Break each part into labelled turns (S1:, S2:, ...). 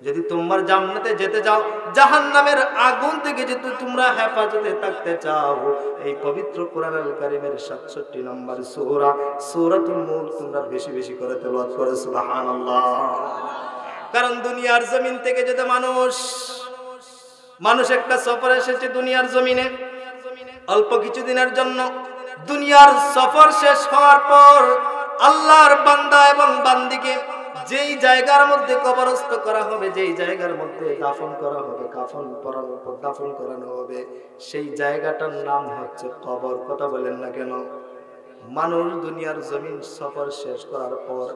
S1: যদি তোমার জান্নাতে যেতে চাও, জাহান্নামের আগুন থেকে যদি তোমরা হেফাজতে থাকতে চাও, এই পবিত্র কোরআনুল কারীমের 67 নম্বর সূরা সূরাতুল মুলক তোমরা বেশি বেশি করে তেলাওয়াত করো সুবহানাল্লাহ। কারণ দুনিয়ার জমিন থেকে যদি মানুষ একটা সফরে এসেছে দুনিয়ার জমিনে অল্প কিছুদিনের জন্য, দুনিয়ার সফর শেষ হওয়ার পর আল্লাহর বান্দা এবং বান্দিকে যেই জায়গার মধ্যে কবরস্থ করা হবে, যেই জায়গার মধ্যে দাফন করা হবে, দাফন করানো হবে, সেই জায়গাটার নাম হচ্ছে কবর। কথা বলেন না কেন? মানুষ দুনিয়ার জমিন সফর শেষ করার পর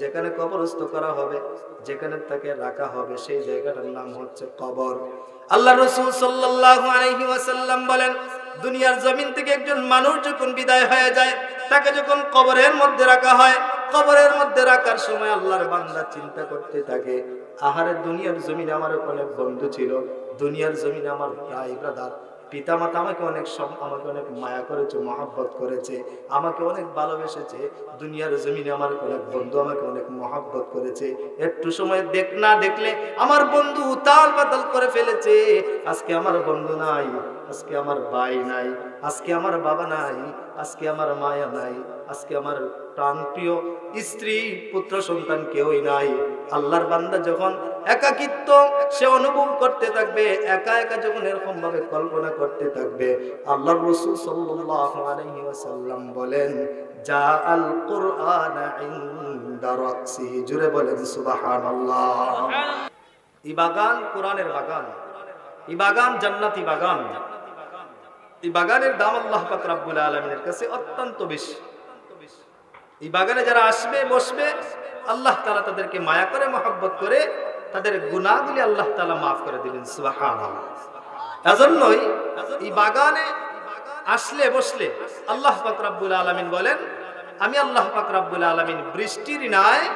S1: যেখানে কবরস্থ করা হবে, যেখানে তাকে রাখা হবে, সেই জায়গাটার নাম হচ্ছে কবর। আল্লাহ রাসূল সাল্লাল্লাহু আলাইহি ওয়াসাল্লাম বলেন, দুনিয়ার জমিন থেকে একজন মানুষ যখন বিদায় হয়ে যায়, তাকে যখন কবরের মধ্যে রাখা হয়, কবরের মধ্যে রাখার সময় আল্লাহর বান্দা চিন্তা করতে থাকে, আহারে দুনিয়ার জমিনে আমার অনেক বন্ধু ছিল, দুনিয়ার জমিনে আমার ভাই ব্রাদার পিতামাতা আমাকে অনেক মায়া করেছে, মহব্বত করেছে, আমাকে অনেক ভালোবেসেছে, দুনিয়ার জমিনে আমার অনেক বন্ধু আমাকে অনেক মহব্বত করেছে, একটু সময় না দেখলে আমার বন্ধু উতাল পাতাল করে ফেলেছে, আজকে আমার বন্ধু নাই, আজকে আমার ভাই নাই, আজকে আমার বাবা নাই, আজকে আমার মায়া নাই, আজকে আমার প্রাণপ্রিয় স্ত্রী পুত্র সন্তান কেউই নাই। আল্লাহর বান্দা যখন একাকিত্ব সে অনুভব করতে থাকবে, একা একা যখন এরকম ভাবে কল্পনা করতে থাকবে, আল্লাহর রাসূল সাল্লাল্লাহু আলাইহি ওয়াসাল্লাম বলেন, জা আল কুরআন ইনদা রাসিহি, জুরে বলেন সুবহানাল্লাহ। এই বাগান কোরআনের বাগান, এই বাগান জান্নাতি বাগান, এই বাগানের দাম আল্লাহ পাক রব্বুল আলামিনের কাছে অত্যন্ত বেশি। এই বাগানে যারা আসবে বসবে, আল্লাহ তাআলা তাদেরকে মায়া করে মহব্বত করে তাদের গুনাহগুলি আল্লাহ তাআলা মাফ করে দিবেন সুবহানাল্লাহ। এজন্যই এই বাগানে আসলে বসলে আল্লাহ পাক রব্বুল আলামিন বলেন, আমি আল্লাহ পাক রব্বুল আলামিন বৃষ্টির ন্যায়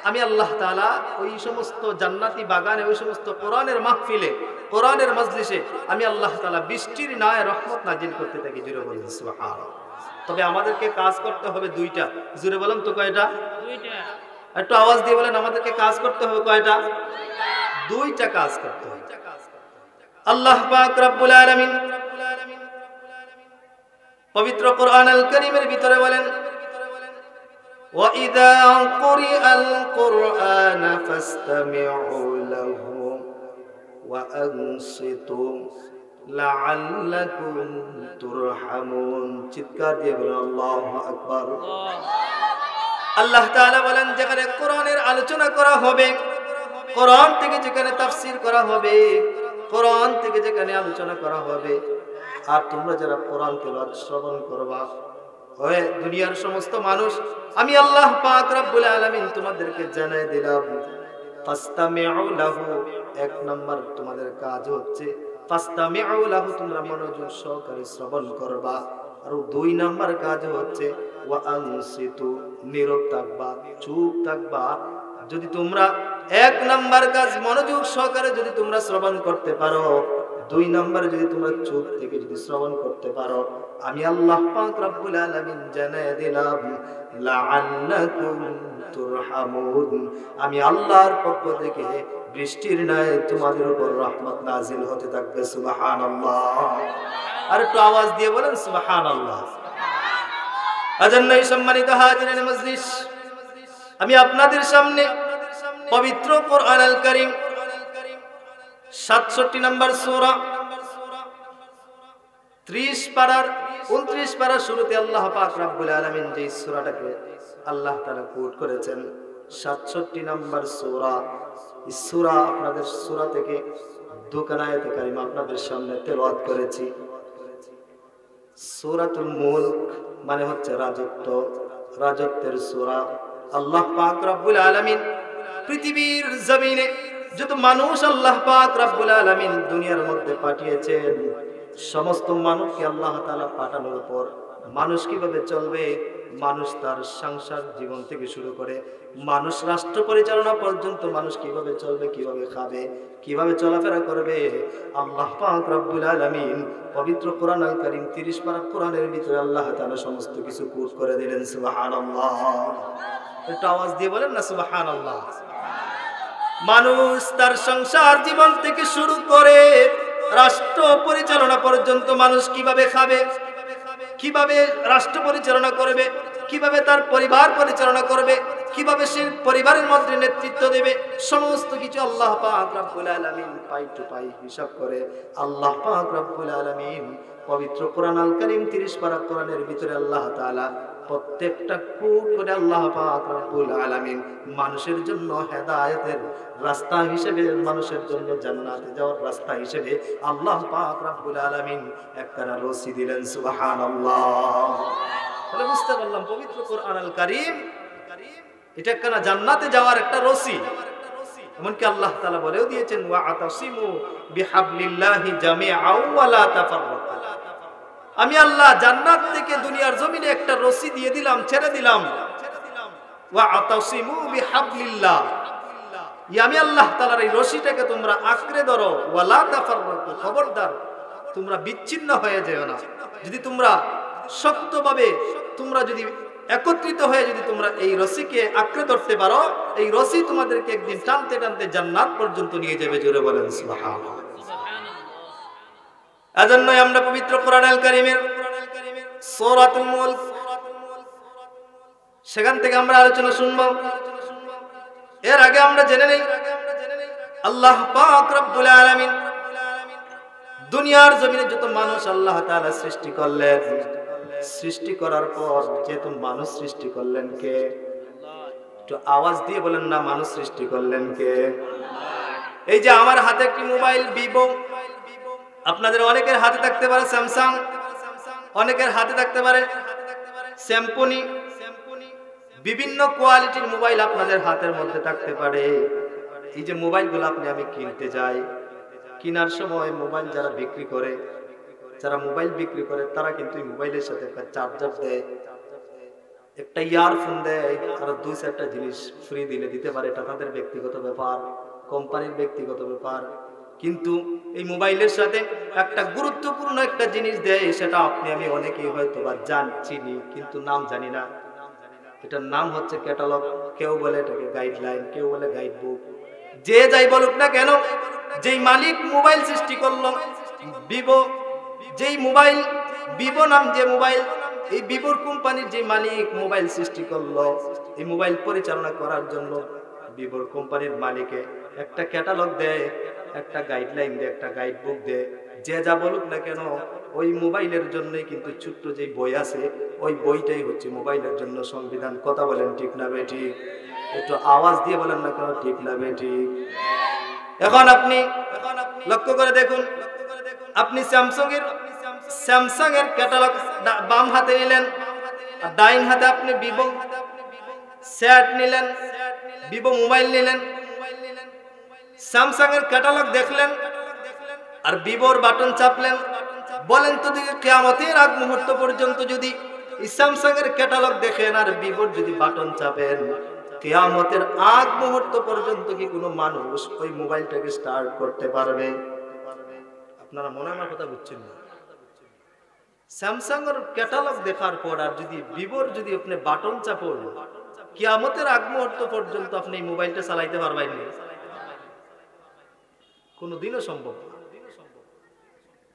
S1: আমি আল্লাহ তাআলা ওই সমস্ত জান্নাতি বাগানে, ওই সমস্ত কোরআনের মাহফিলে, কোরআনের মজলিসে আমি আল্লাহ তাআলা বৃষ্টির ন্যায় রহমত নাজিল করতে থাকি। জুড়ে বলেন সুবহানাল্লাহ। তবে আমাদেরকে কাজ করতে হবে দুইটা। জুড়ে বলেন তো কয়টা? দুইটা। একটু আওয়াজ দিয়ে বলেন, আমাদেরকে কাজ করতে হবে কয়টা? দুইটা কাজ করতে হবে। আল্লাহ পাক রব্বুল আলামিন পবিত্র কোরআনুল কারীমের ভিতরে বলেন, وَإِذَا قُرِئَ الْقُرْآنُ فَاسْتَمِعُوا لَهُ وَأَنصِتُوا لَعَلَّكُمْ تُرْحَمُونَ। চিৎকার দিয়ে বলেন আল্লাহু আকবার। আল্লাহ তাআলা বলেন, যেখানে কোরআনের আলোচনা করা হবে, কোরআন থেকে যেখানে তাফসীর করা হবে, কোরআন থেকে যেখানে আলোচনা করা হবে, আর তোমরা যারা কোরআন তেলাওয়াত শ্রবণ করবা, ওই দুনিয়ার সমস্ত মানুষ, আমি আল্লাহ পাক রব্বুল আলামিন তোমাদেরকে জানাই দিলাম, ফাস্তামিউ লাহু, এক নাম্বার তোমাদের কাজ হচ্ছে ফাস্তামিউ লাহু, তোমরা মনোযোগ সহকারে শ্রবণ করবা। আর দুই নাম্বার কাজ হচ্ছে ওয়া আনসিতু, নীরব থাকবা, চুপ থাকবা। যদি তোমরা এক নাম্বার কাজ মনোযোগ সহকারে যদি তোমরা শ্রবণ করতে পারো, দুই নম্বরে যদি তোমরা চুপ থেকে যদি শ্রবণ করতে পারো, আমি আল্লাহ পাক রব্বুল আলামিন জানায় দিলাম, লাআল্লাকুম তুরহামুন, আমি আল্লাহর পক্ষ থেকে বৃষ্টির ন্যায় তোমাদের উপর রহমত নাজিল হতে থাকবে। সুবহানাল্লাহ। আর একটু আওয়াজ দিয়ে বলেন সুবহানাল্লাহ। আজন্যই সম্মানিত হাজিরিন মজলিস, আমি আপনাদের সামনে পবিত্র কোরআনুল কারীম 67 নম্বর সূরা 30 পারার 29 পারার শুরুতে আল্লাহ পাক রব্বুল আলামিন যে সূরাটাকে আল্লাহ তাআলা কোট করেছেন, 67 নম্বর সূরা। এই সূরা আপনাদের সূরা থেকে দুখানা আয়াতে কারিমা আপনাদের সামনে তেলাওয়াত করেছি। সূরাতুল মুলক মানে হচ্ছে রাজত্ব, রাজত্বের সূরা। আল্লাহ পাক রব্বুল আলামিন পৃথিবীর জমিনে যত মানুষ আল্লাহ পাক রব্বুল আলামিন দুনিয়ার মধ্যে পাঠিয়েছেন, সমস্ত মানুষকে আল্লাহ তাআলা পাঠানোর পর মানুষ কিভাবে চলবে, মানুষ তার সংসার জীবন থেকে শুরু করে মানুষ রাষ্ট্র পরিচালনা পর্যন্ত মানুষ কিভাবে চলবে, কিভাবে খাবে, কিভাবে চলাফেরা করবে, আল্লাহ পাক রব্বুল আলামিন পবিত্র কোরআনুল কারীম 30 পারা কোরআনের ভিতরে আল্লাহ তাআলা সমস্ত কিছু কোট করে দিলেন। সুবহানাল্লাহ। একটু আওয়াজ দিয়ে বলেন না সুবহানাল্লাহ। মানুষ তার সংসার জীবন থেকে শুরু করে রাষ্ট্র পরিচালনা পর্যন্ত মানুষ কিভাবে খাবে, কিভাবে রাষ্ট্র পরিচালনা করবে, কিভাবে তার পরিবার পরিচালনা করবে, কিভাবে সে পরিবারের মধ্যে নেতৃত্ব দেবে, সমস্ত কিছু আল্লাহ পাক রব্বুল আলামিন পাই টু পাই হিসাব করে আল্লাহ পাক রব্বুল আলামিন পবিত্র কোরআন আল কারীম 30 পারা কোরআনের ভিতরে আল্লাহ তাআলা প্রত্যেকটা কোড করে আল্লাহ পাক রব্বুল আলামিন মানুষের জন্য হেদায়েতের রাস্তা হিসেবে, মানুষের জন্য জান্নাতে যাওয়ার রাস্তা হিসেবে আল্লাহ পাক রব্বুল আলামিন একখানা রশি দিলেন। সুবহানাল্লাহ। তাহলে বুঝতে পারলাম পবিত্র কোরআন আল কারীম এটা একখানা জান্নাতে যাওয়ার একটা রশি। এমনকি আল্লাহ তাআলা বলেও দিয়েছেন ওয়া আতাসিমু বিহাবলিল্লাহি জামিআও ওয়া লা তাফাররাকু। আমি আল্লাহ জান্নাত থেকে দুনিয়ার জমিনে একটা রশি দিয়ে দিলাম, ছেড়ে দিলাম। ওয়া আতাসিমু বিহাবলিল্লাহ, আমি আল্লাহ তাআলার এই রশিটাকে তোমরা আঁকড়ে ধরো। ওয়া লা তাফাররাকু, খবরদার তোমরা বিচ্ছিন্ন হয়ে যেও না। যদি তোমরা শক্তভাবে তোমরা যদি একত্রিত হয়ে যদি তোমরা এই রশিকে আঁকড়ে ধরতে পারো, এই রশি তোমাদেরকে একদিন টানতে টানতে জান্নাত পর্যন্ত নিয়ে যাবে। জোরে বলেন সুবহানাল্লাহ। এজন্যই আমরা পবিত্র কোরআন আল কারীমের সূরাতুল মুলক সেখান থেকে আমরা আলোচনা শুনব। এর আগে আমরা জেনে নেই আল্লাহ পাক রব্বুল আলামিন দুনিয়ার জমিনে যত মানুষ আল্লাহ তাআলা সৃষ্টি করলেন, সৃষ্টি করার পর যেহেতু মানুষ সৃষ্টি করলেন কে? একটু আওয়াজ দিয়ে বলেন না, মানুষ সৃষ্টি করলেন কে? এই যে আমার হাতে একটি মোবাইল ভিভো, আপনাদের অনেকের হাতে থাকতে পারে স্যামসাং, অনেকের হাতে থাকতে পারে স্যামসং, বিভিন্ন কোয়ালিটির মোবাইল আপনাদের হাতের মধ্যে থাকতে পারে। এই যে মোবাইলগুলো আপনি আমি কিনতে যাই, কেনার সময় মোবাইল যারা বিক্রি করে, যারা মোবাইল বিক্রি করে তারা কিন্তু মোবাইলের সাথে একটা চার্জার দেয়, একটা ইয়ারফোন দেয়, আর 2-4টা জিনিস ফ্রি দিতে পারে। এটা তাদের ব্যক্তিগত ব্যাপার, কোম্পানির ব্যক্তিগত ব্যাপার। কিন্তু এই মোবাইলের সাথে একটা গুরুত্বপূর্ণ একটা জিনিস দেয়, সেটা আপনি আমি অনেকেই হয়তো বা চিনি কিন্তু নাম জানি না। এটার নাম হচ্ছে ক্যাটালগ, কেউ বলে এটাকে গাইডলাইন, কেউ বলে গাইড বুক। যে যাই বলুক না কেন, যেই মালিক মোবাইল সৃষ্টি করলো ভিভো, যেই মোবাইল ভিভো নাম যে মোবাইল, এই ভিভোর কোম্পানির যে মালিক মোবাইল সৃষ্টি করলো, এই মোবাইল পরিচালনা করার জন্য ভিভোর কোম্পানির মালিকে একটা ক্যাটালগ দেয়, একটা গাইডলাইন দেয়, একটা গাইড বুক দেয়। যে যা বলুক না কেন, ওই মোবাইলের জন্যই কিন্তু ছোট্ট যে বই আছে, ওই বইটাই হচ্ছে মোবাইলের জন্য সংবিধান। কথা বলেন ঠিক না বেটি? একটু আওয়াজ দিয়ে বলেন না কেন, ঠিক না বেটি? এখন আপনি লক্ষ্য করে দেখুন, আপনি স্যামসাং এর ক্যাটালগ বাম হাতে নিলেন, আর ডাইন হাতে আপনি ভিভো সেট নিলেন, ভিভো মোবাইল নিলেন, স্যামসাং এর ক্যাটালগ দেখলেন আর ভিভোর বাটন চাপলেন। বলেন তো দেখি, কিয়ামতের আগ মুহূর্ত পর্যন্ত যদি এই স্যামসাং এর ক্যাটালগ দেখেন আর ভিভোর যদি বাটন চাপেন, কিয়ামতের আগ মুহূর্ত পর্যন্ত কি কোনো মানুষ ওই মোবাইলটাকে স্টার্ট করতে পারবে? আপনারা মনে আমার কথা বুঝছেন না? স্যামসাং এর ক্যাটালগ দেখার পর আর যদি ভিভোর যদি আপনি বাটন চাপেন, কিয়ামতের আগ মুহূর্ত পর্যন্ত আপনি এই মোবাইলটা চালাইতে পারবেন না, কোনোদিনও সম্ভব না।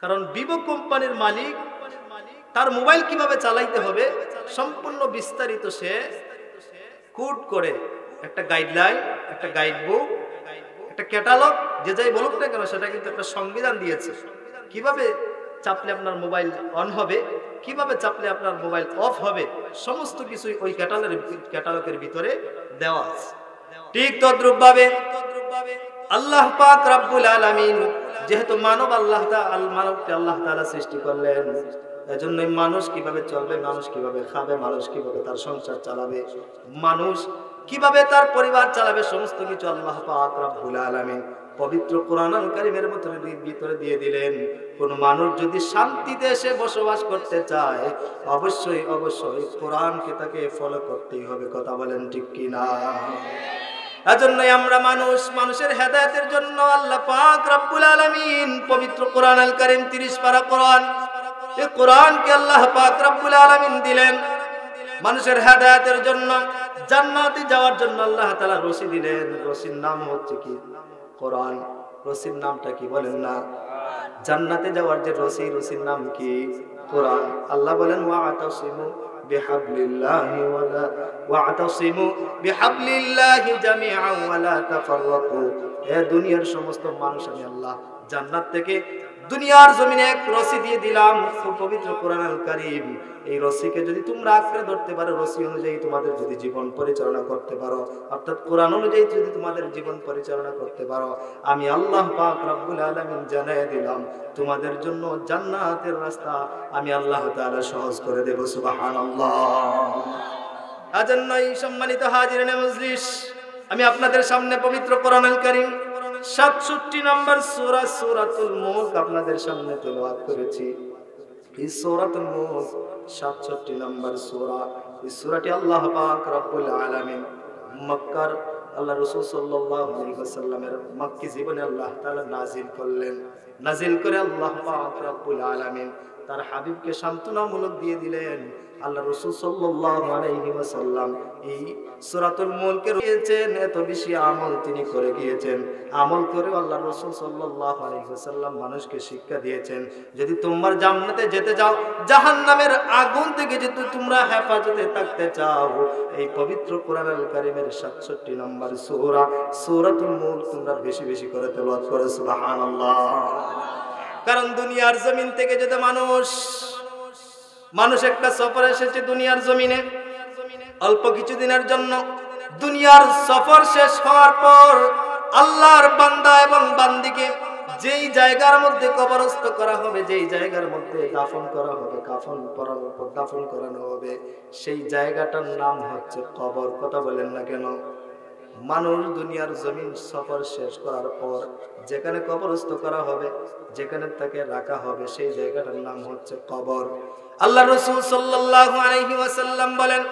S1: কারণ ভিভো কোম্পানির মালিক তার মোবাইল কিভাবে চালাইতে হবে সম্পূর্ণ বিস্তারিত সে কোড করে একটা গাইডলাইন, একটা গাইড বুক, একটা ক্যাটালগ, যে যাই বলুক না কেন সেটা কিন্তু একটা সংবিধান দিয়েছে। কিভাবে চাপলে আপনার মোবাইল অন হবে, কিভাবে চাপলে আপনার মোবাইল অফ হবে, সমস্ত কিছুই ওই ক্যাটালগের ভিতরে দেওয়া আছে। ঠিক তদ্রূপভাবে আল্লাহ পাক রব্বুল আলামিন যেহেতু মানবকে আল্লাহ তাআলা সৃষ্টি করলেন, এজন্যই মানুষ কিভাবে চলবে, মানুষ কিভাবে খাবে, মানুষ কিভাবে তার সংসার চালাবে, মানুষ কিভাবে তার পরিবার চালাবে, সমস্ত কিছু আল্লাহ পাক রব্বুল আলামিন পবিত্র কোরআন আল কারীমের ভিতরে দিয়ে দিলেন। কোন মানুষ যদি শান্তিতে এসে বসবাস করতে চায়, অবশ্যই অবশ্যই কোরআনকে তাকে ফলো করতেই হবে। কথা বলেন ঠিক কিনা? এজন্যই আমরা মানুষের হেদায়েতের জন্য আল্লাহ পাক রব্বুল আলামিন পবিত্র কোরআন আল কারীম 30 পারা কোরআন, এই কোরআনকে আল্লাহ পাক রব্বুল আলামিন দিলেন মানুষের হেদায়েতের জন্য। জান্নাতে যাওয়ার জন্য আল্লাহ তাআলা রশি দিলেন। রশির নাম হচ্ছে কি? কোরআন। রশির নামটা কি বলেন না? জান্নাতে যাওয়ার যে রশি, রশির নাম কি? কোরআন। আল্লাহ বলেন ওয়া'তাসিমু বিহাবলিল্লাহি ওয়া'তাসিমু বিহাবলিল্লাহি জামিআন ওয়া লা তাফাররাকু। এ দুনিয়ার সমস্ত মানুষ, আমি আল্লাহ জান্নাত থেকে দুনিয়ার জমিনে এক রশি দিয়ে দিলাম, পবিত্র কোরআনুল কারীম। এই রশিকে যদি তোমরা আঁকড়ে ধরতে পারো, রশি অনুযায়ী তোমাদের যদি জীবন পরিচালনা করতে পারো, অর্থাৎ কোরআন অনুযায়ী যদি তোমাদের জীবন পরিচালনা করতে পারো, আমি আল্লাহ পাক রব্বুল আলামিন জানিয়ে দিলাম তোমাদের জন্য জান্নাতের রাস্তা আমি আল্লাহ তাআলা সহজ করে দেব। সুবহানাল্লাহ। আজন্যই সম্মানিত হাজিরিনে মজলিস, আমি আপনাদের সামনে পবিত্র কোরআনুল কারীম 67 নম্বর সূরা সূরাতুল মুলক আপনাদের সামনে তেলাওয়াত করেছি। এই সূরাতুল মুলক 67 নম্বর সূরা। এই সূরাটি আল্লাহ পাক রব্বুল আলামিন মক্কার আল্লাহ রাসূল সাল্লাল্লাহু আলাইহি ওয়াসাল্লামের মক্কি জীবনে আল্লাহ তাআলা নাজিল করলেন। নাজিল করে আল্লাহ পাক রব্বুল আলামিন তার হাবিবকে সান্ত্বনামূলক দিয়ে দিলেন। আল্লাহ রাসূল সাল্লাল্লাহু আলাইহি ওয়াসাল্লাম এই সূরাতুল মুলকে রয়েছেন, এত বেশি আমল তিনি করে গিয়েছেন। আমল করে আল্লাহ রাসূল সাল্লাল্লাহু আলাইহি ওয়াসাল্লাম মানুষকে শিক্ষা দিয়েছেন, যদি তোমরা জান্নাতে যেতে চাও, জাহান্নামের আগুন থেকে যদি তোমরা হেফাজতে থাকতে চাও, এই পবিত্র কোরআনুল কারীমের 67 নম্বর সূরা সূরাতুল মুলক তোমরা বেশি বেশি করে তেলাওয়াত করো। সুবহানাল্লাহ। কারণ দুনিয়ার জমিন থেকে যদি মানুষ একটা সফর এসেছে দুনিয়ার জমিনে অল্প কিছুদিনের জন্য। দুনিয়ার সফর শেষ হওয়ার পর আল্লাহর বান্দা এবং বান্দিকে যেই জায়গার মধ্যে কবরস্থ করা হবে, যেই জায়গার মধ্যে দাফন করা হবে, দাফন করানো হবে, সেই জায়গাটার নাম হচ্ছে কবর। কথা বলেন না কেন? মানুষ দুনিয়ার জমিন সফর শেষ করার পর যেখানে কবরস্থ করা হবে, যেখানে তাকে রাখা হবে, সেই জায়গাটার নাম হচ্ছে কবর। আল্লাহ রাসূল সাল্লাল্লাহু আলাইহি ওয়াসাল্লাম বলেন,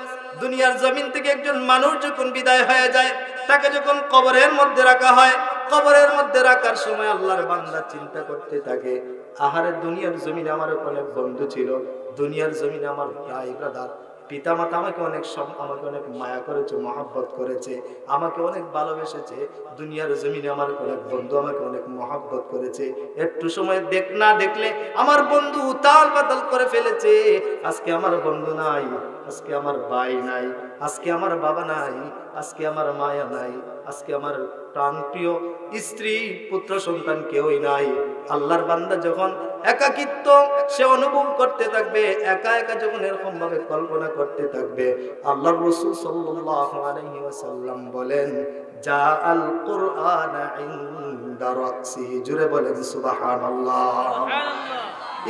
S1: দুনিয়ার জমিন থেকে একজন মানুষ যখন বিদায় হয়ে যায়, তাকে যখন কবরের মধ্যে রাখা হয়, কবরের মধ্যে রাখার সময় আল্লাহর বান্দা চিন্তা করতে থাকে, আহারে দুনিয়ার জমিনে আমার অনেক বন্ধু ছিল, দুনিয়ার জমিনে আমার ভাই ব্রাদার পিতামাতা আমাকে অনেক মায়া করেছে, মহব্বত করেছে, আমাকে অনেক ভালোবেসেছে। দুনিয়ার জমিনে আমার অনেক বন্ধু আমাকে অনেক মহব্বত করেছে। একটু সময় না দেখলে আমার বন্ধু উতাল পাতাল করে ফেলেছে। আজকে আমার বন্ধু নাই, আজকে আমার ভাই নাই, আজকে আমার বাবা নাই, আজকে আমার মায়া নাই, আজকে আমার প্রাণপ্রিয় স্ত্রী পুত্র সন্তান কেউই নাই। আল্লাহর বান্দা যখন একাকিত্ব সে অনুভব করতে থাকবে, একা একা যখন এরকম ভাবে কল্পনা করতে থাকবে, আল্লাহর রাসূল সাল্লাল্লাহু আলাইহি ওয়াসাল্লাম বলেন, জাআল কুরআন ইনদা রাসিহি। জোরে বলেন সুবহানাল্লাহ।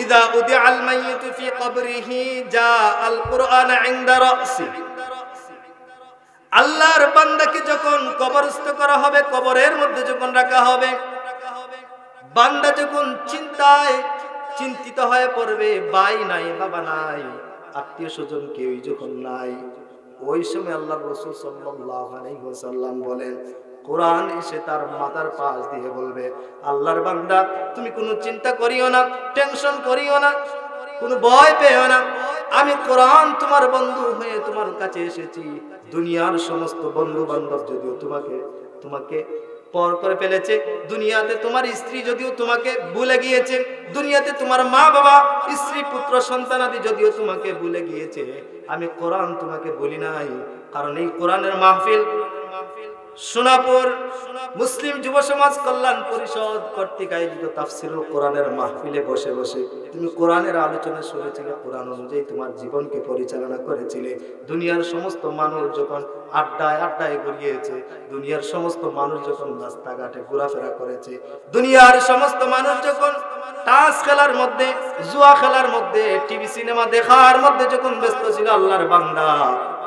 S1: ইযা উদিআল মাইয়িত ফি কবরিহি জাআল কুরআন ইনদা রাসিহি। আল্লাহর বান্দাকে যখন কবরস্থ করা হবে, কবরের মধ্যে যখন রাখা হবে, বান্দা যখন চিন্তিত হয়ে পড়বে, ভাই নাই, বাবা নাই, আত্মীয় স্বজন কেউই যখন নাই, ওই সময় আল্লাহর রাসূল সাল্লাল্লাহু আলাইহি ওয়াসাল্লাম বলেন, কোরআন এসে তার মাথার পাশ দিয়ে বলবে, আল্লাহর বান্দা তুমি কোনো চিন্তা করিও না, টেনশন করিও না, কোনো ভয় পেও না, আমি কোরআন তোমার বন্ধু হয়ে তোমার কাছে এসেছি। দুনিয়ার সমস্ত বন্ধু বান্ধব যদিও তোমাকে পর করে ফেলেছে, দুনিয়াতে তোমার স্ত্রী যদিও তোমাকে ভুলে গিয়েছে, দুনিয়াতে তোমার মা বাবা স্ত্রী পুত্র সন্তানাদি যদিও তোমাকে ভুলে গিয়েছে, আমি কোরআন তোমাকে ভুলি নাই। কারণ এই কোরআনের মাহফিল সোনাপুর মুসলিম যুব সমাজ কল্যাণ পরিষদ কর্তৃক আয়োজিত তাফসীরুল কোরআনের মাহফিলে বসে বসে তুমি কোরআনের আলোচনা শুনেছিলে, কোরআন অনুযায়ী তোমার জীবনকে পরিচালনা করেছিলে। দুনিয়ার সমস্ত মানুষ যখন আড্ডায় গড়িয়েছে, দুনিয়ার সমস্ত মানুষ যখন রাস্তাঘাটে ঘোরাফেরা করেছে, দুনিয়ার সমস্ত মানুষ যখন তাস খেলার মধ্যে, জুয়া খেলার মধ্যে, টিভি সিনেমা দেখার মধ্যে যখন ব্যস্ত ছিল, আল্লাহর বান্দা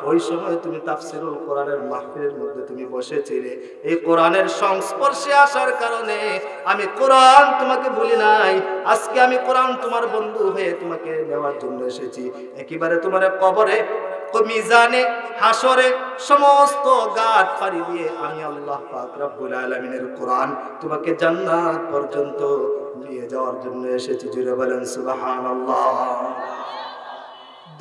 S1: ওই সময় তুমি তাফসীরুল কোরআনের মাহফিলের মধ্যে তুমি বসেছিলে। এই কোরআনের সংস্পর্শে আসার কারণে আমি কোরআন তোমাকে ভুলি নাই। আজকে আমি কোরআন তোমার বন্ধু হয়ে তোমাকে নেওয়ার জন্য এসেছি। একেবারে তোমার কবরে, মিজানে, হাসরে সমস্ত ঘাট পাড়ি দিয়ে আমি আল্লাহ পাক রব্বুল আলামিনের কোরআন তোমাকে জান্নাত পর্যন্ত নিয়ে যাওয়ার জন্য এসেছি। জুড়ে বলেন সুবহানাল্লাহ।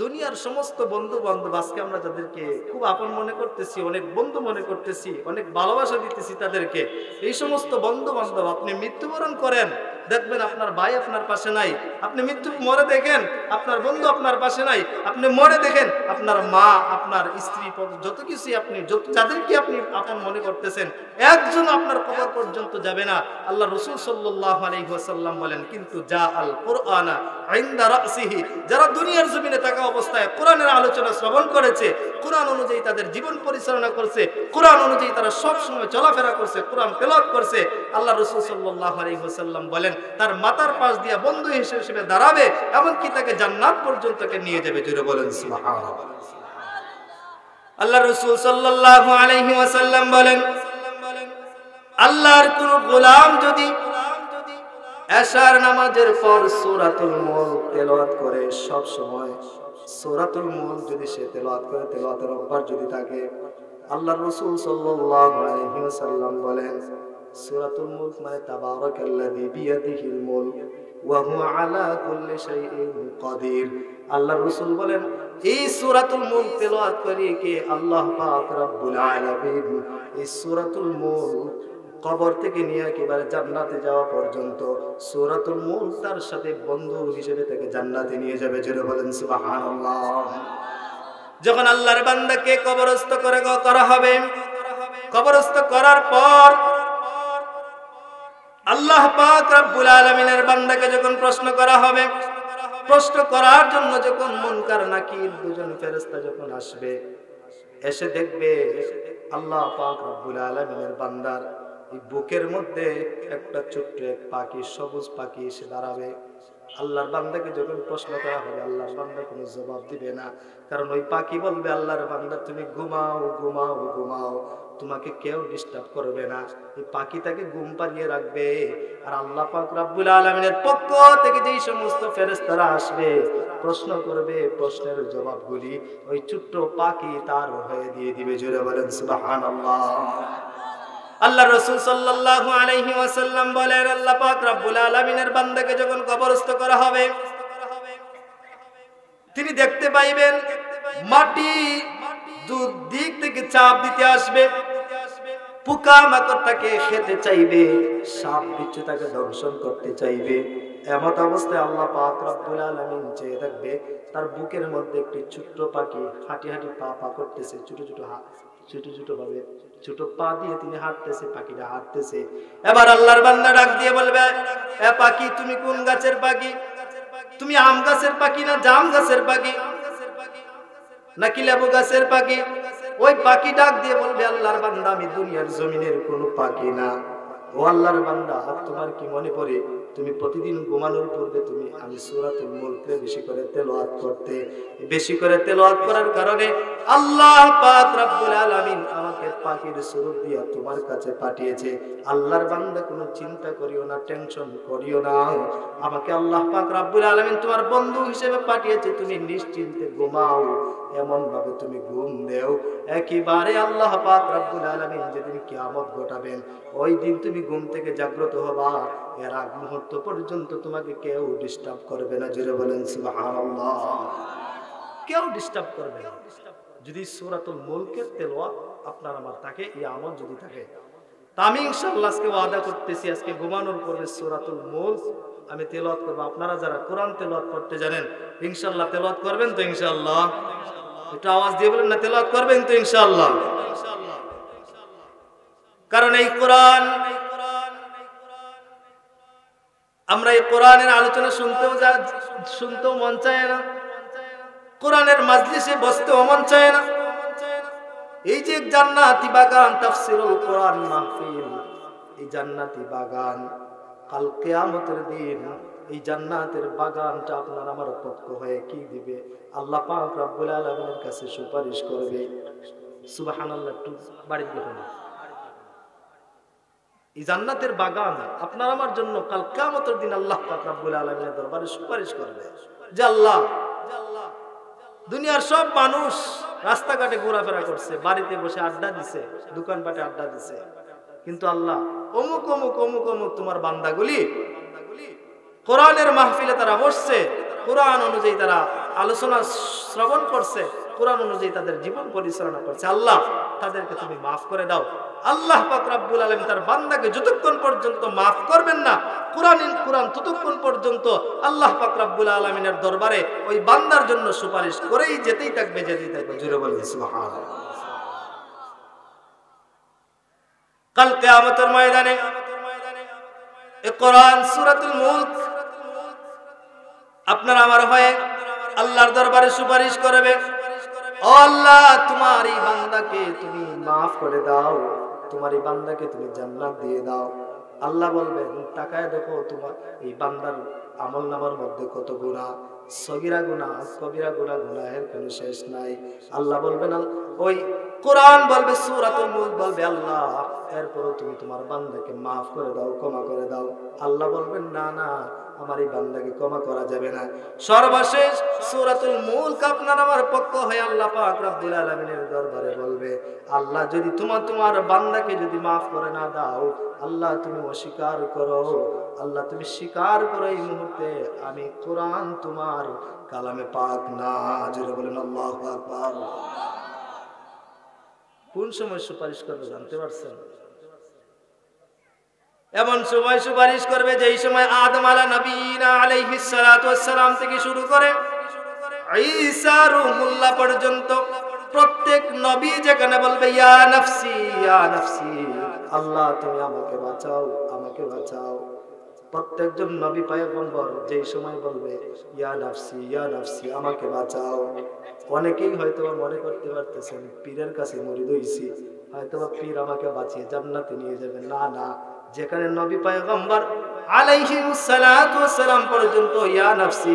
S1: দুনিয়ার সমস্ত বন্ধু বান্ধব আজকে আমরা যাদেরকে খুব আপন মনে করতেছি, অনেক বন্ধু মনে করতেছি, অনেক ভালোবাসা দিতেছি তাদেরকে, এই সমস্ত বন্ধু বান্ধব আপনি মৃত্যুবরণ করেন, দেখবেন আপনার ভাই আপনার পাশে নাই। আপনি মৃত্যু মরে দেখেন আপনার বন্ধু আপনার পাশে নাই। আপনি মরে দেখেন আপনার মা, আপনার স্ত্রী, যত কিছুই আপনি যাদেরকে আপনি আপন মনে করতেছেন, একজন আপনার কবর পর্যন্ত যাবে না। আল্লাহ রাসূল সাল্লাল্লাহু আলাইহি ওয়াসাল্লাম বলেন, কিন্তু যা আল কুরআনা ইনদা রাসিহি, যারা দুনিয়ার জমিনে থাকা অবস্থায় কোরআনের আলোচনা শ্রবণ করেছে, কোরআন অনুযায়ী তাদের জীবন পরিচালনা করছে, কোরআন অনুযায়ী তারা সব সময় চলাফেরা করছে, কোরআন তেলাওয়াত করছে, আল্লাহ রাসূল সাল্লাল্লাহু আলাইহি ওয়াসাল্লাম বলেন তার মাথার পাশ দিয়ে বন্ধু হিসেবে দাঁড়াবে, এমনকি তাকে জান্নাত পর্যন্ত নিয়ে যাবে। জোরে বলেন সুবহানাল্লাহ। আল্লাহ রাসূল সাল্লাল্লাহু আলাইহি ওয়াসাল্লাম বলেন, আল্লাহর কোন গোলাম যদি এশার নামাজের পর সূরাতুল মুলক তেলাওয়াত করে, সব সময় সূরাতুল মুলক যদি সে তেলাওয়াত করে, তেলাওয়াতের অভ্যাস যদি থাকে, আল্লাহর রাসূল সাল্লাল্লাহু আলাইহি ওয়াসাল্লাম বলেন সূরাতুল মুলক মানে তাবারাকাল্লাযী বিয়াদিহিল মুলক ওয়া হুয়া আলা কুল্লি শাইইন কাদির। আল্লাহর রাসূল বলেন এই সূরাতুল মুলক তেলাওয়াত করে কে আল্লাহ পাক রব্বুল আলামিন এই সূরাতুল মুলক কবর থেকে নিয়ে একেবারে জান্নাতে যাওয়া পর্যন্ত সূরাতুল মুলক তার সাথে বন্ধু হিসেবে তাকে জান্নাতে নিয়ে যাবে। জোরে বলেন সুবহানাল্লাহ। যখন আল্লাহর বান্দাকে কবরস্থ করা হবে, কবরস্থ করার পর আল্লাহ পাক রব্বুল আলামিনের বান্দাকে যখন প্রশ্ন করা হবে, প্রশ্ন করার জন্য যখন মুনকার নাকির দুজন ফেরেশতা যখন আসবে, এসে দেখবে আল্লাহ পাক রব্বুল আলামিনের বান্দার এই বুকের মধ্যে একটা ছোট্ট এক পাখি, সবুজ পাখি এসে দাঁড়াবে। আল্লাহর বান্দাকে যখন প্রশ্ন করা হবে, আল্লাহর বান্দা কোনো জবাব দিবে না, কারণ ওই পাখি বলবে আল্লাহর বান্দা তুমি ঘুমাও ঘুমাও ঘুমাও, তোমাকে কেউ ডিস্টার্ব করবে না। এই পাখি তাকে ঘুম পাড়িয়ে রাখবে। আর আল্লাহ পাক রব্বুল আলামিনের পক্ষ থেকে যেই সমস্ত ফেরেশতারা আসবে প্রশ্ন করবে, প্রশ্নের জবাবগুলি ওই ছোট্ট পাখি তার হয়ে দিয়ে দিবে। জোরে বলেন সুবহানাল্লাহ। আল্লাহ রাসূল সাল্লাল্লাহু আলাইহি ওয়াসাল্লাম বলেন আল্লাহ পাক রব্বুল আলামিনের বান্দাকে যখন কবরস্থ করা হবে, তিনি দেখতে পাইবেন মাটি দুদিক থেকে চাপ দিতে আসবে, পোকামাকড় তাকে খেতে চাইবে, সাপ বিচ্ছু তাকে দংশন করতে চাইবে। এমত অবস্থায় আল্লাহ পাক রব্বুল আলামিন চেয়ে থাকবে, তার বুকের মধ্যে একটি ছোট্ট পাখি হাঁটি হাঁটি পা করতেছে, ছোট ছোট ভাবে ছোট পা দিয়ে তিনি হাঁটতেছে, পাখিটা হাঁটতেছে। এবার আল্লাহর বান্দা ডাক দিয়ে বলবে, এ পাখি তুমি কোন গাছের পাখি? তুমি আম গাছের পাখি না জাম গাছের পাখি নাকি লেবু গাছের পাখি? ওই পাখি ডাক দিয়ে বলবে, আল্লাহর বান্দা আমি দুনিয়ার জমিনের কোনো পাখি না। ও আল্লাহর বান্দা, তোমার কি মনে পড়ে তুমি প্রতিদিন ঘুমানোর পূর্বে আমি সূরাতুল মুলকে বেশি করে তেলাওয়াত করতে? বেশি করে তেলাওয়াত করার কারণে আল্লাহ পাক রব্বুল আলামিন আমাকে পাখির স্বরূপ দিয়ে তোমার কাছে পাঠিয়েছে। আল্লাহর বান্দা কোনো চিন্তা করিও না, টেনশন করিও না, আমাকে আল্লাহ পাক রব্বুল আলামিন তোমার বন্ধু হিসেবে পাঠিয়েছে, তুমি নিশ্চিন্তে ঘুমাও। এমন ভাবে তুমি ঘুম দেও, একেবারে আল্লাহ পাক রব্বুল আলামিন যেদিন কিয়ামত ঘটাবেন ওই দিন তুমি ঘুম থেকে জাগ্রত হবা, এর আগ মুহূর্ত পর্যন্ত তোমাকে কেউ ডিস্টার্ব করবে না। জোরে বলেন সুবহানাল্লাহ। কেউ ডিস্টার্ব করবে না যদি সূরাতুল মুলকের তেলাওয়াত আপনার আমার থাকে, এই আমল যদি থাকে। তা আমি ইনশাআল্লাহ আজকে ওয়াদা করতেছি, আজকে ঘুমানোর পরে সূরাতুল মুলক আমি তেলাওয়াত করব। আপনারা যারা কোরআন তেলাওয়াত করতে জানেন ইনশাআল্লাহ তেলাওয়াত করবেন তো? ইনশাআল্লাহ একটু আওয়াজ দিয়ে বলেন না, তেলাওয়াত করবেন তো? ইনশাআল্লাহ। কারণ এই কোরআন, আমরা এই কোরআনের আলোচনা শুনতেও মন চায় না, কোরআনের মাজলিসে বসতেও মন চায় না। এই যে জান্নাতি বাগান তাফসীরুল কোরআন মাহফিল, এই জান্নাতি বাগান কাল কিয়ামতের দিন এই জান্নাতের বাগানটা আপনার আমার পক্ষ হয়ে কি দিবে? আল্লাহ পাক রব্বুল আলামিনের কাছে সুপারিশ করবে। সুবহানাল্লাহ। একটু বাড়িতে দেখুন, এই জান্নাতের বাগান আপনার আমার জন্য কাল কিয়ামতের দিন আল্লাহ পাক রব্বুল আলামিনের দরবারে সুপারিশ করবে যে আল্লাহ, দুনিয়ার সব মানুষ রাস্তাঘাটে ঘোরাফেরা করছে, বাড়িতে বসে আড্ডা দিছে, দোকানপাটে আড্ডা দিছে, কিন্তু আল্লাহ অমুক অমুক অমুক অমুক তোমার বান্দাগুলি কোরআনের মাহফিলে তারা বসছে, কোরআন অনুযায়ী তারা আলোচনা শ্রবণ করছে, কোরআন অনুযায়ী তাদের জীবন পরিচালনা করছে, আল্লাহ তাদেরকে তুমি মাফ করে দাও। আল্লাহ পাক রব্বুল আলামিন তার বান্দাকে যতক্ষণ পর্যন্ত মাফ করবেন না, কোরআন ততক্ষণ পর্যন্ত আল্লাহ পাক রব্বুল আলামিনের দরবারে ওই বান্দার জন্য সুপারিশ করেই যেতেই থাকবে। জোরে বলেন সুবহানাল্লাহ। কাল কিয়ামতের ময়দানে এই কোরআন সূরাতুল মুলক আপনার আমার হয়ে আল্লাহর দরবারে সুপারিশ করবে, ও আল্লাহ তোমার এই বান্দাকে তুমি মাফ করে দাও, তোমার এই বান্দাকে তুমি জান্নাত দিয়ে দাও। আল্লাহ বলবেন তাকায় দেখো তোমার এই বান্দার আমলনামার মধ্যে কত গুনাহ, সগীরা গুনাহ কবিরা গুনাহ, গুনাহের কোনো শেষ নাই। আল্লাহ বলবেন, ওই কোরআন বলবে, সূরাতুল মুলক বলবে, আল্লাহ এরপরও তুমি তোমার বান্দাকে মাফ করে দাও, ক্ষমা করে দাও। আল্লাহ বলবেন না না, আমার এই বান্দাকে ক্ষমা করা যাবে না। সর্বশেষ সূরাতুল মুলক আপনার আমার পক্ষ হয়ে আল্লাহ পাক রব্বুল আলামিনের দরবারে বলবে, আল্লাহ যদি তোমার বান্দাকে যদি মাফ করে না দাও, আল্লাহ তুমি অস্বীকার করো, আল্লাহ তুমি স্বীকার করো এই মুহূর্তে আমি কোরআন তোমার কালামে পাক না। জোরে বলেন আল্লাহু আকবার। কোন সময় সুপারিশ করবে জানতে পারছেন? এমন সময় সুপারিশ করবে যেই সময় আদম আলাইহিস সালাতু ওয়াস সালাম থেকে শুরু করে ঈসা রূহুল্লাহ পর্যন্ত প্রত্যেক নবী যেখানে বলবে ইয়া নাফসি ইয়া নাফসি, আল্লাহ তুমি আমাকে বাঁচাও, আমাকে বাঁচাও। প্রত্যেকজন নবী পয়গম্বর যেই সময় বলবে ইয়া নাফসি ইয়া নাফসি, আমাকে বাঁচাও। অনেকেই হয়তো মনে করতে পারতেছেন পীরের কাছে মুরিদ হইছি, হয়তো পীর আমাকে বাঁচিয়ে জান্নাতে নিয়ে যাবে। না না, যেখানে নবী পয়গম্বর আলাইহিস সালাতু ওয়াস সালাম পর্যন্ত ইয়া নাফসি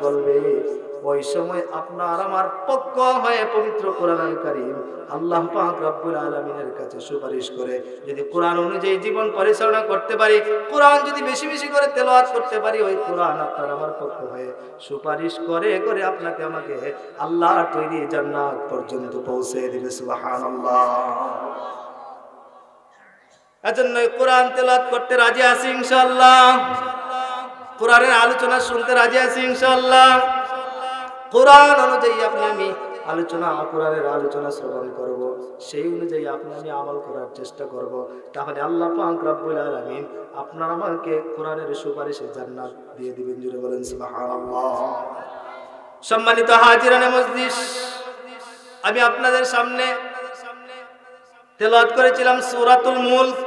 S1: বলবে, ওই সময় আপনার আমার পক্ষ হয়ে পবিত্র কোরআনুল কারীম আল্লাহ পাক রব্বুল আলামিনের কাছে সুপারিশ করে যদি কোরআন অনুযায়ী জীবন পরিচালনা করতে পারি, কোরআন যদি বেশি বেশি করে তেলাওয়াত করতে পারি, ওই কোরআন আপনার আমার পক্ষ হয়ে সুপারিশ করে করে আপনাকে আমাকে আল্লাহর তৈরি জান্নাত পর্যন্ত পৌঁছে দিবে। সুবহানাল্লাহ। এজন্য কোরআন তেলাওয়াত করতে রাজি আছি ইনশাআল্লাহ, কোরআনের আলোচনা শুনতে রাজি আছি ইনশাআল্লাহ। কোরআন অনুযায়ী আপনি আমি কোরআনের আলোচনা শ্রবণ করব, সেই অনুযায়ী আপনি আমি আমল করার চেষ্টা করব, তাহলে আল্লাহ পাক রব্বুল আলামিন আপনার আমাকে কোরআনের সুপারিশে জান্নাত দিয়ে দিবেন। জোরে বলেন সুবহানাল্লাহ। সম্মানিত হাজিরানে মজলিস, আমি আপনাদের সামনে তেলাওয়াত করেছিলাম সূরাতুল মুলক,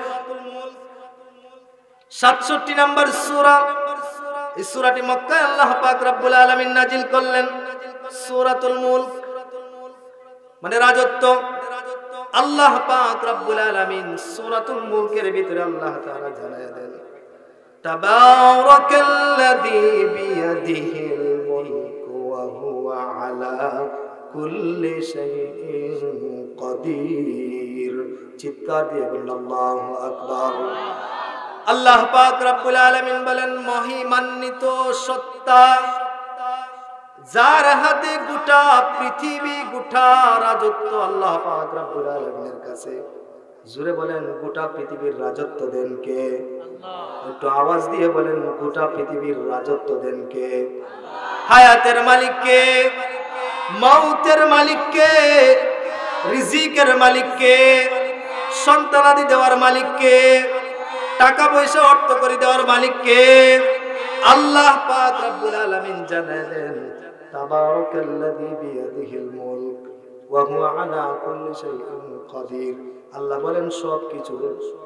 S1: 67 নম্বর সূরা। এই সূরাটি মক্কায় আল্লাহ পাক রব্বুল আলামিন নাজিল করলেন। সূরাতুল মুলক মানে রাজত্ব। আল্লাহ পাক রব্বুল আলামিন সূরাতুল মুলকের ভিতরে আল্লাহ তাআলা জানায় দেন, তাবারাকাল্লাযী বিয়াদিহিল মুলকু ওয়া হুয়া আলা কুল্লি শাইইন কাদির। চিৎকার দিয়ে বলুন আল্লাহু আকবার। আল্লাহ পাক রব্বুল আলামিন বলেন, মহিমান্বিত সত্তা যার হাতে গোটা পৃথিবী, গোটা রাজত্ব আল্লাহ পাক রব্বুল আলামিনের কাছে। জোরে বলেন গোটা পৃথিবীর রাজত্ব দেন কে? একটু আওয়াজ দিয়ে বলেন গোটা পৃথিবীর রাজত্ব দেন কে? হায়াতের মালিক কে? মৌতের মালিক কে? রিজিকের মালিক কে? সন্তানাদি দেওয়ার মালিক কে? টাকা পয়সা অর্থ করে দেওয়ার মালিক কে? আল্লাহ পাক রব্বুল আলামিন জানালেন, তাবারাকাল্লাযী বিয়াদিহিল মুলক ওয়া হুয়া আলা কুল্লি শাইইন কাদির। আল্লাহ বলেন সবকিছু,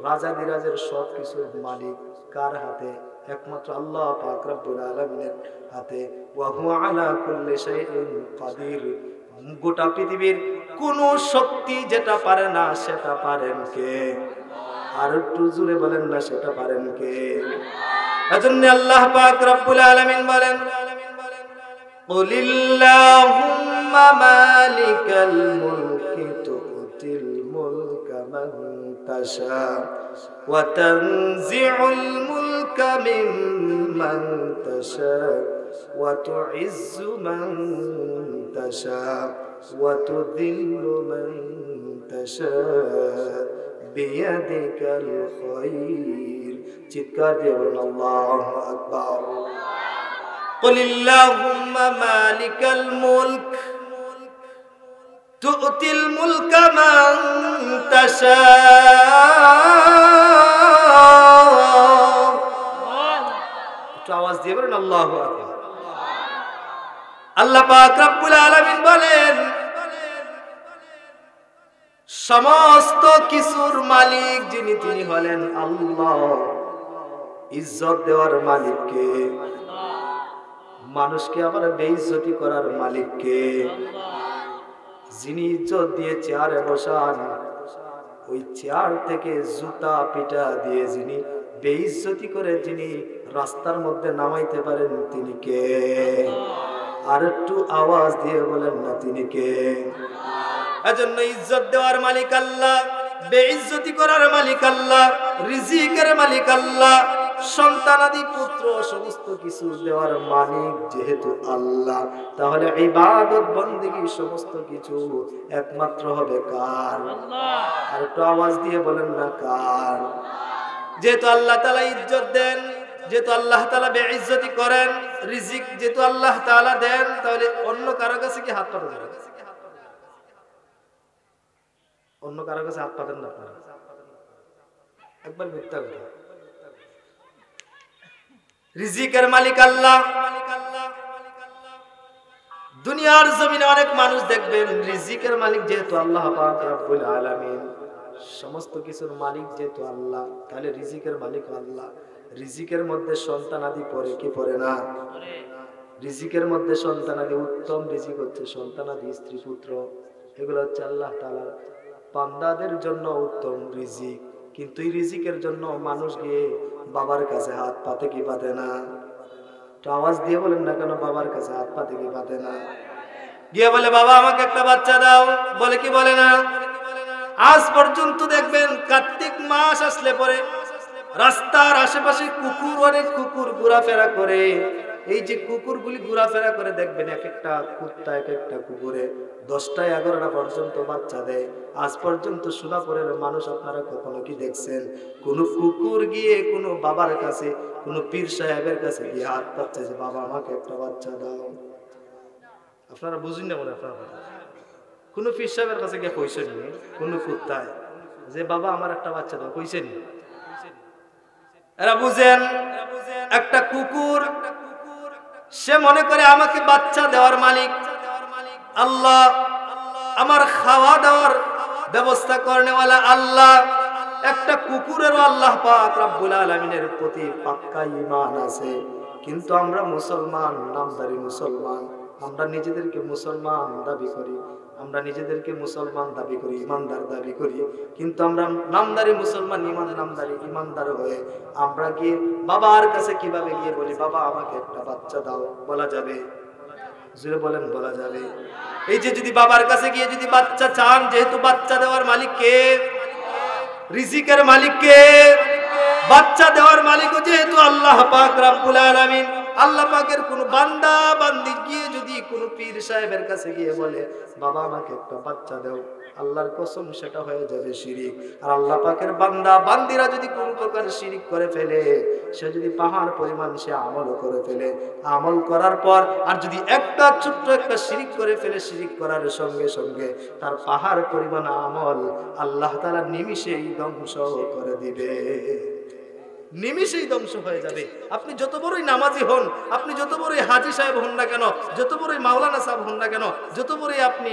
S1: রাজাদিরাজের সবকিছুর মালিক কার হাতে? একমাত্র আল্লাহ পাক রব্বুল আলামিনের হাতে। ওয়া হুয়া আলা কুল্লি শাইইন কাদির। গোটা পৃথিবীর কোন শক্তি যেটা পারে না সেটা পারেন কে? আর একটু জোরে বলেন না সেটা পারেন কে? এজন্য আল্লাহ পাক রব্বুল আলামিন বলেন, কুলিল্লাহুম্মা মালিকাল মুলকি তুতিল মুলকা মান তাশা ওয়া তানজিউল মুলকা মিম্মান তাশা ওয়া তুইজ্জু মান তাশা ওয়া তুযিল্লু মান তাশা বিয়াদিকাল খায়র। চিৎকার দিয়ে বলুন আল্লাহু আকবার। কুলিল্লাহুম্মা মালিকাল মুলক তু'তিল মুলকা মান তাশা। একটু আওয়াজ দিয়ে বলেন আল্লাহু আকবার। আল্লাহ পাক রব্বুল আলামিন বলেন, সমস্ত কিছুর মালিক যিনি তিনি হলেন আল্লাহ। ইজ্জত দেওয়ার মালিক কে? মানুষকে আবার বেইজ্জতি করার মালিক কে? যিনি ইজ্জত দিয়ে চেয়ারে বসান, ওই চেয়ার থেকে জুতা পিটা দিয়ে যিনি বেইজ্জতি করে যিনি রাস্তার মধ্যে নামাইতে পারেন তিনি কে? আর একটু আওয়াজ দিয়ে বলেন না তিনি কে? এজন্য ইজ্জত দেওয়ার মালিক আল্লাহ, বেইজ্জতি করার মালিক আল্লাহ, রিজিকের মালিক আল্লাহ, সন্তানাদি পুত্র সমস্ত কিছু দেওয়ার মালিক যেহেতু আল্লাহ, তাহলে ইবাদত বন্দেগী সমস্ত কিছু একমাত্র হবে কার? আল্লাহ। আর একটু আওয়াজ দিয়ে বলেন না কার? যেহেতু আল্লাহ তাআলা ইজ্জত দেন, যেহেতু আল্লাহ তাআলা বেইজ্জতি করেন, রিজিক যেহেতু আল্লাহ তাআলা দেন, তাহলে অন্য কারো কাছে কি হাত পাতেন না? অন্য কারো কাছে হাত পাতেন না আপনারা? একবার মিথ্যা কথা। রিজিকের মালিক আল্লাহ। দুনিয়ার জমিনে অনেক মানুষ দেখবেন রিজিকের মালিক যেহেতু আল্লাহ পাক রব্বুল আলামিন, সমস্ত কিছুর মালিক যেহেতু আল্লাহ, তাহলে রিজিকের মালিক আল্লাহ। রিজিকের মধ্যে সন্তানাদি পড়ে কি পড়ে না? রিজিকের মধ্যে সন্তানাদি, উত্তম রিজিক হচ্ছে সন্তানাদি, স্ত্রী পুত্র, এগুলো হচ্ছে আল্লাহ তাআলার বান্দাদের জন্য উত্তম রিজিক। কিন্তু এই রিজিকের জন্য মানুষ গিয়ে বাবার কাছে হাত পাতে কি পাতে না? তো আওয়াজ দিয়ে বলেন না কেন, বাবার কাছে হাত পাতে কি পাতে না? গিয়ে বলে বাবা আমাকে একটা বাচ্চা দাও, বলে কি বলে না? আজ পর্যন্ত দেখবেন কার্তিক মাস আসলে পরে রাস্তার আশেপাশে কুকুর, অনেক কুকুর ঘোরাফেরা করে। এই যে কুকুরগুলি ঘোরাফেরা করে দেখবেন এক একটা কুত্তা এক একটা কুকুরে 10টা 11টা পর্যন্ত বাচ্চা দেয়। আজ পর্যন্ত সোনাপুরের মানুষ আপনারা কখনো কি দেখছেন কোন কুকুর গিয়ে কোনো বাবার কাছে, কোনো পীর সাহেবের কাছে গিয়ে হাত পাচ্ছে যে বাবা আমাকে একটা বাচ্চা দাও? আপনারা বুঝুন না মনে? আপনারা কোন পীর সাহেবের কাছে গিয়ে কইছেন নি কোন কুত্তায় যে বাবা আমার একটা বাচ্চা দাও? কইছেন নি? এরা বুঝেন, একটা কুকুর সে মনে করে আমাকে বাচ্চা দেওয়ার মালিক আল্লাহ, আমার খাওয়া দাওয়ার ব্যবস্থা করেনেওয়ালা আল্লাহ। একটা কুকুরেরও আল্লাহ পাক রব্বুল আলামিনের প্রতি পাক্কা ঈমান আছে। কিন্তু আমরা মুসলমান, নামদারি মুসলমান, আমরা নিজেদেরকে মুসলমান দাবি করি, আমরা নিজেদেরকে মুসলমান দাবি করি, ইমানদার দাবি করি, কিন্তু আমরা নামদারি মুসলমান, নামদারি ইমানদার হয়ে আমরা গিয়ে বাবার কাছে কিভাবে গিয়ে বলি বাবা আমাকে একটা বাচ্চা দাও? বলা যাবে? জোরে বলেন, বলা যাবে? এই যে যদি বাবার কাছে গিয়ে যদি বাচ্চা চান, যেহেতু বাচ্চা দেওয়ার মালিক কে? রিজিকের মালিক কে? বাচ্চা দেওয়ার মালিকও যেহেতু আল্লাহ পাক রব্বুল আলামিন। আল্লাহ পাকের কোন বান্দা বান্দি গিয়ে যদি কোন পীর সাহেবের কাছে গিয়ে বলে বাবা আমাকে একটা বাচ্চা দাও, আল্লাহর কসম সেটা হয়ে যাবে শিরিক। আর আল্লাহ পাকের বান্দা বান্দিরা যদি কোন প্রকার শিরিক করে ফেলে, সে যদি পাহাড় পরিমাণ সে আমল করে ফেলে, আমল করার পর আর যদি একটা ছোট্ট একটা শিরিক করে ফেলে, শিরিক করার সঙ্গে সঙ্গে তার পাহাড় পরিমাণ আমল আল্লাহ তাআলা নিমিষেই ধ্বংস করে দিবে, নিমিষেই ধ্বংস হয়ে যাবে। আপনি যত বড়ই নামাজি হন, আপনি যত বড়ই হাজী সাহেব হন না কেন, যত বড়ই মাওলানা সাহেব হন না কেন, যত বড়ই আপনি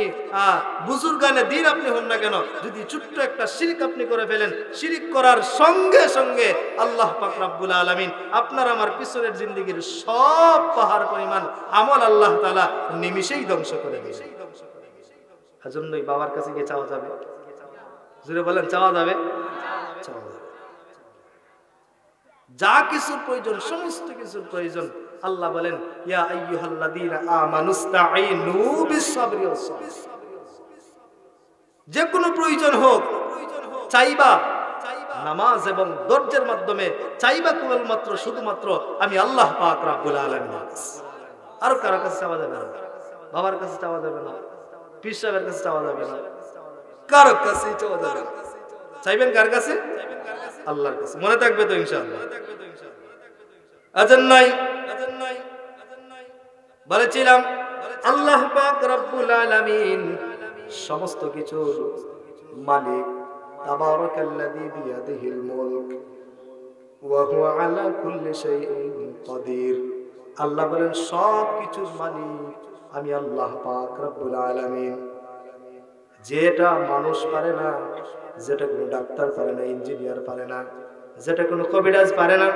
S1: বুজুর্গানে দ্বীন আপনি হন না কেন, যদি ছোট্ট একটা শিরক আপনি করে ফেলেন, শিরক করার সঙ্গে সঙ্গে আল্লাহ পাক রব্বুল আলামিন আপনার আমার পিছনের জিন্দেগির সব পাহাড় পরিমাণ আমল আল্লাহ তাআলা নিমিষেই ধ্বংস করে দেবে। এজন্যই বাবার কাছে গিয়ে চাওয়া যাবে? জোরে বলেন, চাওয়া যাবে? চাওয়া যাবে। যা কিছুর প্রয়োজন, সমস্ত কিছুর প্রয়োজন, আল্লাহ বলেন ইয়া আইয়ুহাল্লাযীনা আমানুস্তাঈনু বিস-সাবরি ওয়াস-সালাহ। যে কোনো প্রয়োজন হোক চাইবা নামাজ এবং ধৈর্যের মাধ্যমে, চাইবা কেবলমাত্র শুধুমাত্র আমি আল্লাহ পাক রব্বুল আলামিনের কাছে। আর কারো কাছে চাওয়া যাবে না, বাবার কাছে চাওয়া যাবে না, পীর সাহেবের কাছে চাওয়া যাবে না, কারো কাছে চাওয়া যাবে না। চাইবেন কার কাছে? আল্লাহর কাছে। মনে থাকবে তো ইনশাআল্লাহ? বলেছিলাম আল্লাহ পাক রব্বুল আলামিন সমস্ত কিছুর মালিক। তাবারাকাল্লাযী বিয়াদিহিল মুলক ওয়া হুয়া আলা কুল্লি শাইইন কাদির। আল্লাহ বলেন সব কিছুর মালিক আমি আল্লাহ পাক রব্বুল আলামিন। যেটা মানুষ পারে না, যেটা কোনো ডাক্তার পারে না, ইঞ্জিনিয়ার পারে না, যেটা কোনো কবিরাজ পারে না,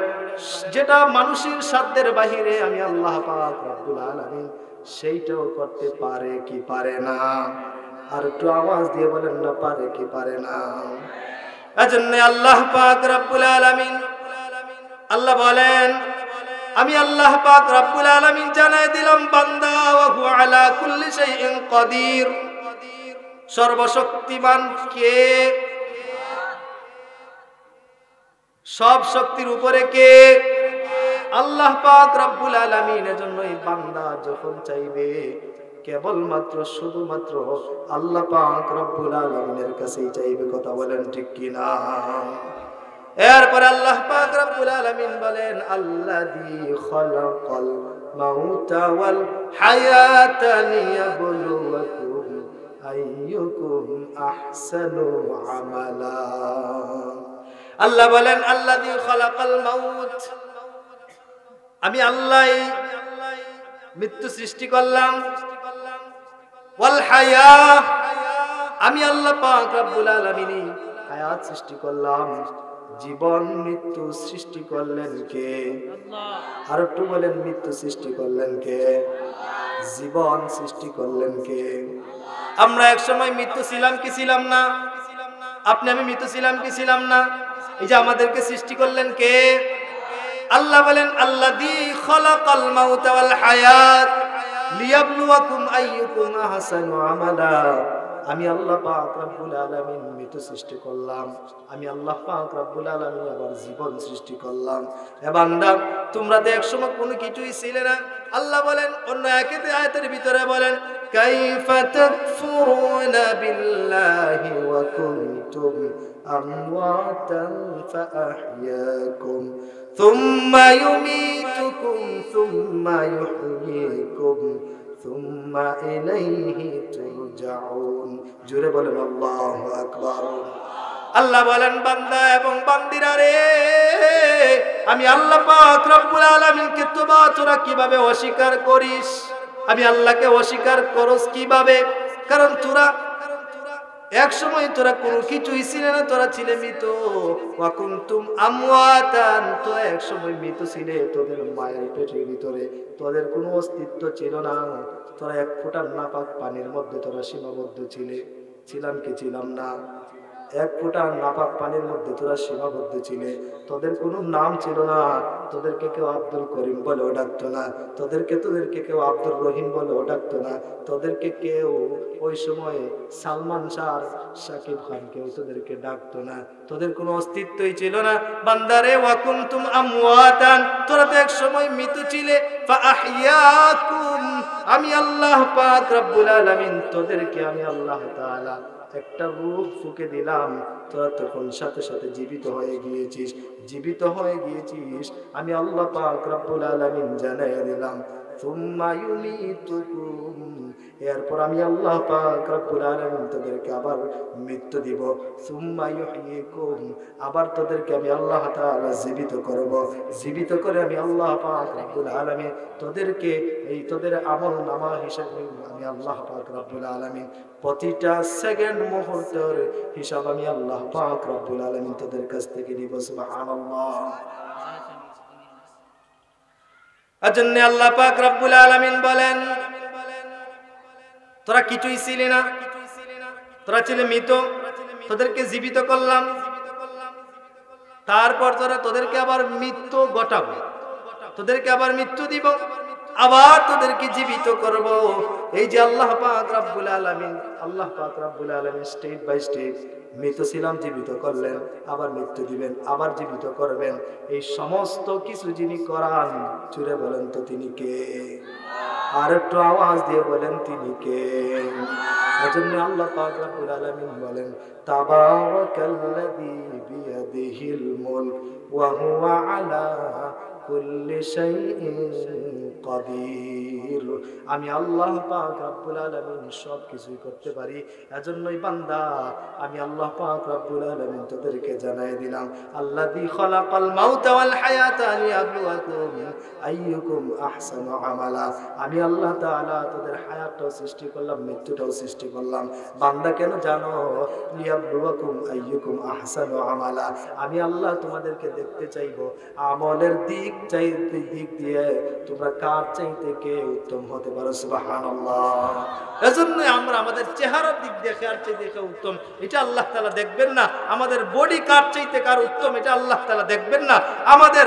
S1: যেটা মানুষের সাধ্যের বাহিরে আমি আল্লাহ পাক রব্বুল আলামিন সেইটাও করতে পারে কি পারে না? আর একটু আওয়াজ দিয়ে বলেন না, পারে কি পারে না? এজন্য আল্লাহ পাক রব্বুল আলামিন, আল্লাহ বলেন আমি আল্লাহ পাক রব্বুল আলামিন জানাই দিলাম বান্দা ওয়া হুয়া আলা কুল্লি শাইইন কাদির। সর্বশক্তিমান কে? সব শক্তির উপরে কে? আল্লাহ পাক রব্বুল আলামিন। এজন্য এই বান্দা যখন চাইবে কেবলমাত্র শুধুমাত্র আল্লাহ পাক রব্বুল আলামিনের কাছেই চাইবে। কথা বলেন ঠিক কিনা? এরপরে আল্লাহ পাক রব্বুল আলামিন বলেন আল্লাযী খালাকাল মাউতা ওয়াল হায়াতা লিয়াবলুয়াকুম আইয়ুকুম আহসানু আমালা। আল্লাহ বলেন আল্লাযী খালাকাল মাউত, আমি আল্লাহ মৃত্যু সৃষ্টি করলাম, ওয়াল হায়া, আমি আল্লাহ পাক রব্বুল আলামিন হায়াত সৃষ্টি করলাম। জীবন মৃত্যু সৃষ্টি করলেন কে? আল্লাহ। আর একটু বলেন মৃত্যু সৃষ্টি করলেন কে? জীবন সৃষ্টি করলেন কে? আমরা এক সময় মৃত্যু ছিলাম কি ছিলাম না? আপনি আমি মৃত্যু ছিলাম কি ছিলাম না? এই যে আমাদেরকে সৃষ্টি করলেন কে? আল্লাহ বলেন আল্লাযী খালাকাল মাউতা ওয়াল হায়াত লিয়াবলুয়াকুম আইয়ুকুম আহসানু আমালা। আমি আল্লাহ পাক রব্বুল আলামিন মৃত্যু সৃষ্টি করলাম, আমি আল্লাহ পাক রব্বুল আলামিন আবার জীবন সৃষ্টি করলাম। এ বান্দা তোমরা তো একসময় কোনো কিছুই ছিলে না। আল্লাহ বলেন অন্য আয়াতের ভিতরে বলেন কাইফা তাকফুরুনা বিল্লাহি ওয়া কুনতুম আমওয়াতান ফাআহইয়াকুম সুম্মা ইউমীতুকুম সুম্মা ইউহয়ীকুম সুম্মা ইলাইহি তুরজাউন। জোরে বলেন আল্লাহু আকবার। আল্লাহ বলেন বান্দা এবং বান্দিরা রে, আমি আল্লাহ পাক রব্বুল আলামিনকে তোরা কিভাবে অস্বীকার করিস? আমি আল্লাহকে অস্বীকার করস কিভাবে? কারণ তোরা এক সময় তোরা কোনো কিছুই ছিলে না, তোরা ছিলে মৃত। ওয়া কুনতুম আমওয়াতান, তোরা এক সময় মৃত ছিলে, তোদের মায়ের পেটের ভিতরে তোদের কোনো অস্তিত্ব ছিল না। তোরা এক ফোঁটা নাপাক পানির মধ্যে তোরা সীমাবদ্ধ ছিলে। ছিলাম কি ছিলাম না? এক ফোঁটা নাপাক পানির মধ্যে তোরা সীমাবদ্ধ ছিলে। তোদের কোনো নাম ছিল না। তোদেরকে কেউ আব্দুল করিম বলেও ডাকতো না, তোদেরকে কেউ আব্দুর রহিম বলেও ডাকতো না, তোদেরকে কেউ ওই সময় সালমান শাহ শাকিব খান কেউ তোদেরকে ডাকতো না। তোদের কোনো অস্তিত্বই ছিল না। বান্দারে ওয়া কুনতুম আমওয়াতান, তোরা তো এক সময় মৃত ছিলে। ফাআহইয়াকুম, আমি আল্লাহ পাক রব্বুল আলামিন তোদেরকে আমি আল্লাহ তাআলা একটা রূহ ফুঁকে দিলাম। তোরা তখন সাথে সাথে জীবিত হয়ে গিয়েছিস। জীবিত হয়ে গিয়েছিস আমি আল্লাহ পাক রব্বুল আলামিন জানাইয়া দিলাম সুম্মা ইউমীতুকুম, এরপর আমি আল্লাহ পাক রব্বুল আলামিন তোদেরকে আবার মৃত্যু দিব। সুম্মা ইউহয়ীকুম, আবার তোদেরকে আমি আল্লাহ তাআলা জীবিত করব। জীবিত করে আমি আল্লাহ পাক রব্বুল আলামিন তোদেরকে এই তোদের আমল নামা হিসাবে আমি আল্লাহ পাক রব্বুল আলামিন প্রতিটা সেকেন্ড মুহূর্তের হিসাব আমি আল্লাহ পাক রব্বুল আলামিন তোদের কাছ থেকে নিব। সুবহানাল্লাহ। এজন্য আল্লাহ পাক রব্বুল আলামিন বলেন তোরা কিছুই ছিলি না, তোরা ছিলে মৃত, তোদেরকে জীবিত করলাম। তারপর তোদেরকে আবার মৃত্যু ঘটাবো, তোদেরকে আবার মৃত্যু দিব, আবার তোদেরকে জীবিত করব। এই যে আল্লাহ পাক রব্বুল আলামিন, আল্লাহ পাক রব্বুল আলামিন স্টেপ বাই স্টেপ মৃত ছিলাম জীবিত করলেন, আবার মৃত্যু দিবেন, আবার জীবিত করবেন। এই সমস্ত কিছু যিনি করান, জুড়ে বলেন তো তিনি কে? আর একটু আওয়াজ দিয়ে বলেন তিনি কে? এজন্য আল্লাহ পাক রব্বুল আলামিন বলেন তাবারাকাল্লাযী বিয়াদিহিল মুলক ওয়া হুয়া আলা কুল্লি শাইইন কাদির। আমি আল্লাহ পাক রব্বুল আলামিন সব কিছুই করতে পারি। এজন্যই বান্দা আমি আল্লাহ পাক রব্বুল আলামিন তোদেরকে জানাই দিলাম, আল্লাযী খালাকাল মাউতা ওয়াল হায়াতা লিয়াবলুয়াকুম আইয়ুকুম আহসানু আমালা। আমি আল্লাহ তাআলা তোদের হায়াতটাও সৃষ্টি করলাম, মৃত্যুটাও সৃষ্টি করলাম। বান্দা কেন জানো? লিয়াবলুয়াকুম আইয়ুকুম আহসানু আমালা। আমি আল্লাহ তোমাদেরকে দেখতে চাইবো আমলের দিক দিয়ে তোমরা কার চাইতে কে উত্তম হতে পারো। সুবহানাল্লাহ। এজন্য আমরা আমাদের চেহারার দিক দিয়ে কার চাইতে কে উত্তম এটা আল্লাহ তাআলা দেখবেন না। আমাদের বডি কার চাইতে কার উত্তম এটা আল্লাহ তাআলা দেখবেন না। আমাদের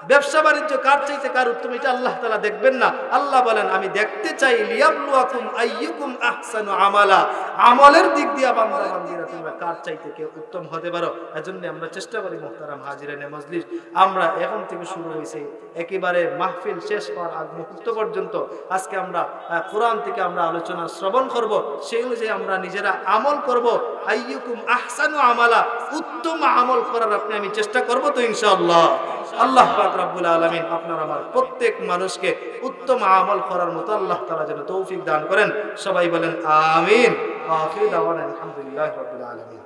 S1: ব্যবসা বাণিজ্য কার চাইতে কার উত্তম এটা আল্লাহ তাআলা দেখবেন না। আল্লাহ বলেন আমি দেখতে চাই লিয়াবলুয়াকুম আইয়ুকুম আহসানু আমালা। আমলের দিক দিয়ে বান্দা বান্দীরা তোমরা কার চাইতে কে উত্তম হতে পারো। এজন্য আমরা চেষ্টা করি মুহতারাম হাজিরানে মজলিস, আমরা এখন থেকে শুরু হয়েছে একেবারে মাহফিল শেষ হওয়ার আগ মুহূর্ত পর্যন্ত আজকে আমরা কোরআন থেকে আমরা আলোচনা শ্রবণ করব, সেই অনুযায়ী আমরা নিজেরা আমল করব। আইয়ুকুম আহসানু আমালা, উত্তম আমল করার আমি চেষ্টা করব তো ইনশাআল্লাহ। আল্লাহ পাক রব্বুল আলামিন আপনার আমার প্রত্যেক মানুষকে উত্তম আমল করার মতো আল্লাহ তাআলা যেন তৌফিক দান করেন। সবাই বলেন আমিন। আখির দাওয়ানা আলহামদুলিল্লাহি রাব্বিল আলামিন।